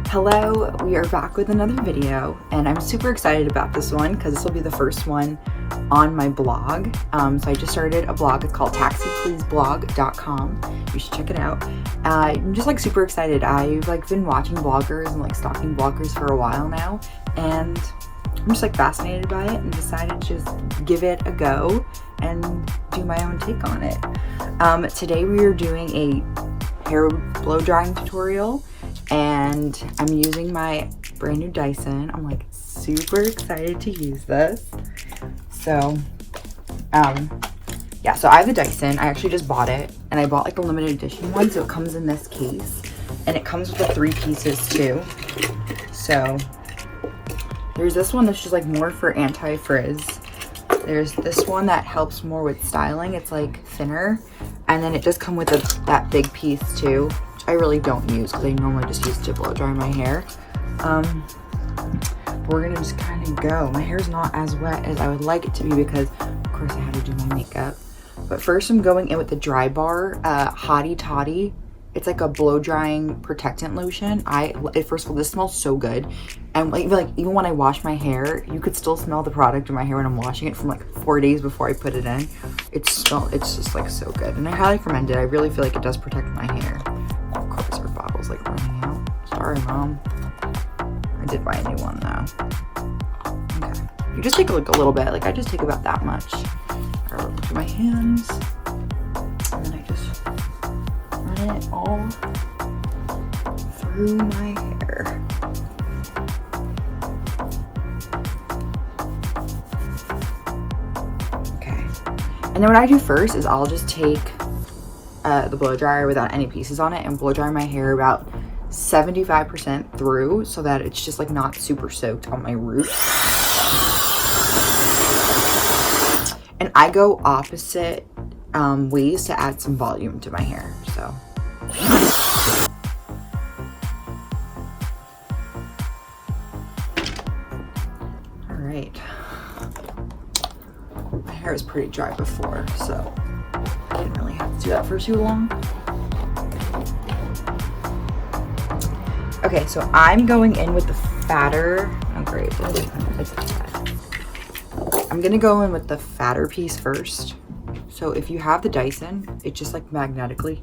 Hello, we are back with another video, and I'm super excited about this one because this will be the first one on my blog. So I just started a blog. It's called taxipleaseblog.com. You should check it out. I'm just like super excited. I've like been watching bloggers and like stalking bloggers for a while now, and I'm just like fascinated by it and decided to just give it a go and do my own take on it. Today we are doing a hair blow drying tutorial, and I'm using my brand new Dyson. I'm like super excited to use this. So yeah, so I have the Dyson. I actually just bought it, and I bought like a limited edition one, so it comes in this case, and it comes with the 3 pieces too. So there's this one that's just like more for anti-frizz. There's this one that helps more with styling. It's like thinner, and then it does come with that big piece too, which I really don't use because I normally just use to blow dry my hair. We're gonna just kind of go. My hair's not as wet as I would like it to be because of course I had to do my makeup. But first I'm going in with the Dry Bar Hottie Toddy. It's like a blow drying protectant lotion. First of all, this smells so good. And even when I wash my hair, you could still smell the product in my hair when I'm washing it from like 4 days before I put it in. It's just like so good. And I highly recommend it. I really feel like it does protect my hair. Of course our bottle's like running out. Sorry, Mom. I did buy a new one though. Okay. You just take like a little bit. Like I just take about that much. I look at my hands. And then I just run it all through my hair. Okay. And then what I do first is I'll just take the blow dryer without any pieces on it and blow dry my hair about 75% through so that it's just like not super soaked on my roots. And I go opposite ways to add some volume to my hair. So all right, my hair is pretty dry before, so I didn't really have to do that for too long. Okay, so I'm going in with the fatter. Oh great, I'm gonna go in with the fatter piece first. So if you have the Dyson, it just like magnetically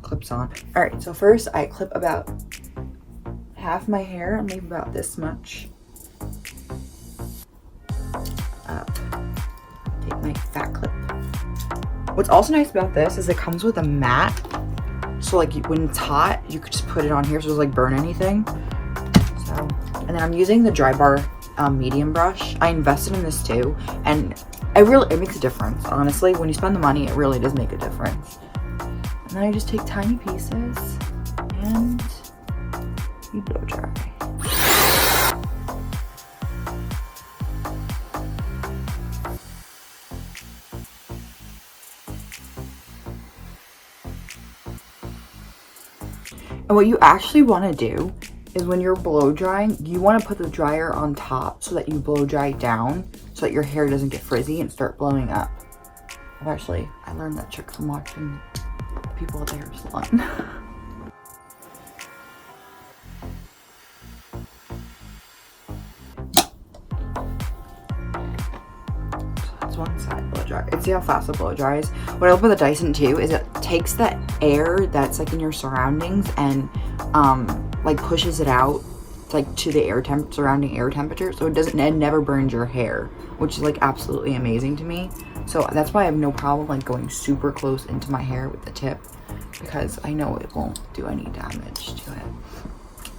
clips on. All right, so first I clip about half my hair, maybe about this much up. Take my fat clip. What's also nice about this is it comes with a mat. So like when it's hot, you could just put it on here so it doesn't like burn anything. So, and then I'm using the Dry Bar medium brush. I invested in this too, and it makes a difference. Honestly, when you spend the money, it really does make a difference. And then I just take tiny pieces and you blow dry. And what you actually want to do is when you're blow drying, you want to put the dryer on top so that you blow dry down so that your hair doesn't get frizzy and start blowing up. I learned that trick from watching people at the hair salon. One side blow dry. See how fast the blow dries. What I love about the Dyson too is it takes the air that's like in your surroundings and like pushes it out like to the surrounding air temperature, so it never burns your hair, which is like absolutely amazing to me. So that's why I have no problem like going super close into my hair with the tip, because I know it won't do any damage to it.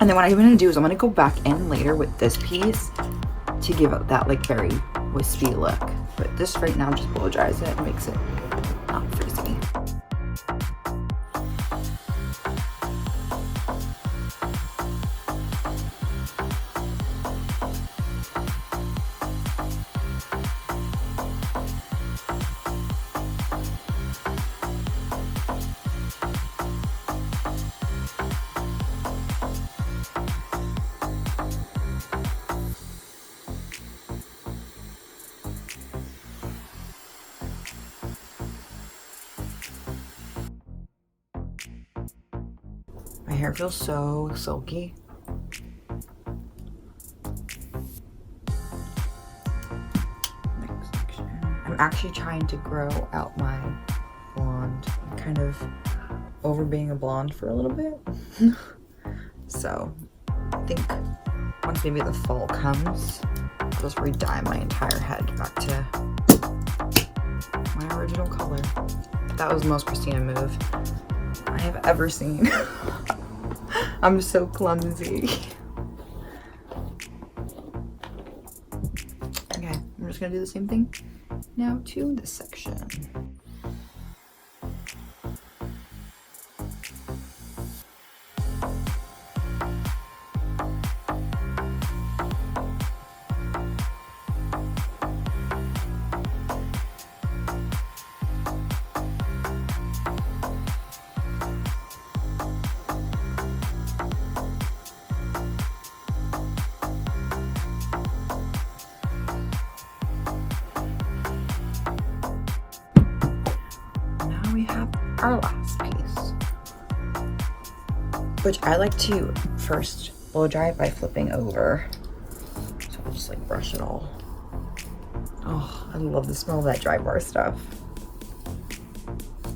And then what I'm gonna do is I'm gonna go back in later with this piece to give it that like very wispy look. But this right now just blow dries it and makes it not frizzy. My hair feels so silky. Next section. I'm actually trying to grow out my blonde. I'm kind of over being a blonde for a little bit. So I think once maybe the fall comes, I'll just re-dye my entire head back to my original color. That was the most Christina move I have ever seen. I'm so clumsy. Okay, I'm just gonna do the same thing now to this section. We have our last piece, which I like to first blow dry by flipping over. So I'll just like brush it all. Oh, I love the smell of that dry bar stuff.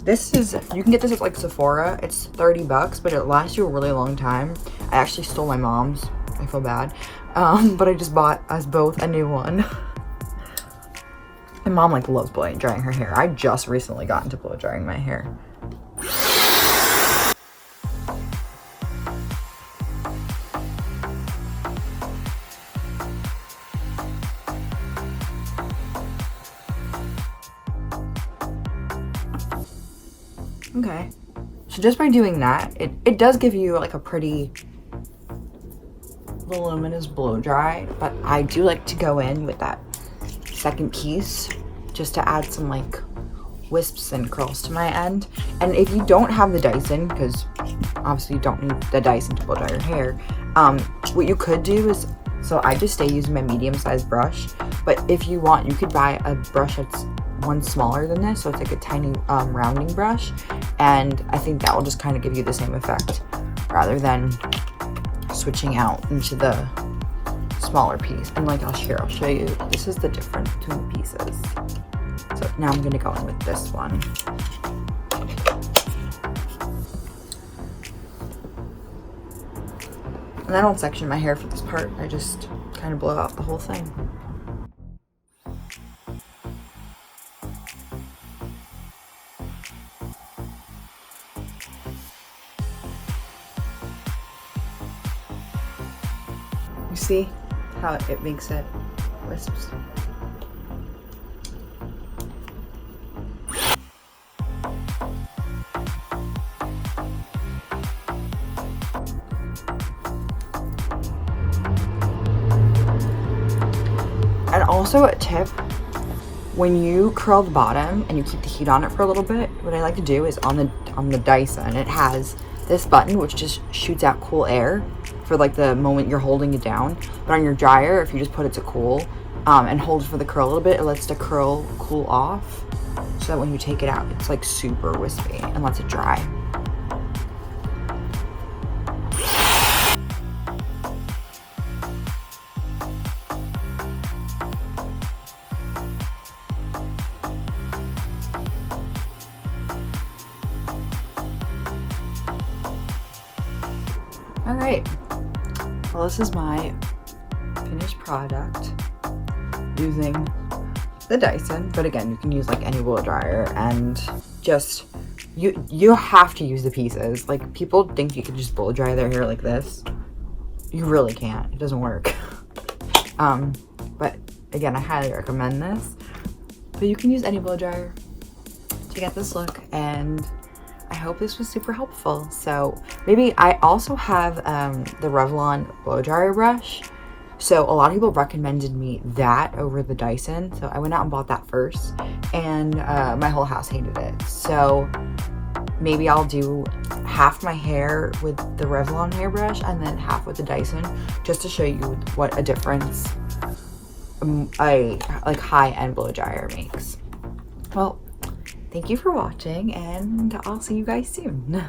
This is, you can get this at like Sephora. It's $30, but it lasts you a really long time. I actually stole my mom's. I feel bad. But I just bought us both a new one. My mom like loves blow drying her hair. I just recently got into blow drying my hair. Okay, so just by doing that, it does give you like a pretty voluminous blow dry, but I do like to go in with that second piece just to add some like wisps and curls to my end. And if you don't have the Dyson, because obviously you don't need the Dyson to blow dry your hair, what you could do is, so I just stay using my medium-sized brush, but if you want, you could buy a brush that's one smaller than this, so it's like a tiny rounding brush, and I think that will just kind of give you the same effect rather than switching out into the smaller piece. And like I'll show you, this is the difference between the pieces. So now I'm gonna go in with this one. And I don't section my hair for this part, I just kind of blow out the whole thing. You see how it makes it wisps? And also a tip, when you curl the bottom and you keep the heat on it for a little bit, what I like to do is on the Dyson, it has this button which just shoots out cool air for like the moment you're holding it down. But on your dryer, if you just put it to cool and hold it for the curl a little bit, it lets the curl cool off so that when you take it out, it's like super wispy and lets it dry. All right, well, this is my finished product using the Dyson, but again, you can use like any blow dryer, and just you have to use the pieces. Like, people think you can just blow dry their hair like this. You really can't. It doesn't work. But again, I highly recommend this. But you can use any blow dryer to get this look, and I hope this was super helpful. So maybe I also have the Revlon blow dryer brush. So a lot of people recommended me that over the Dyson. So I went out and bought that first, and my whole house hated it. So maybe I'll do half my hair with the Revlon hairbrush and then half with the Dyson, just to show you what a difference a like high-end blow dryer makes. Well, thank you for watching, and I'll see you guys soon.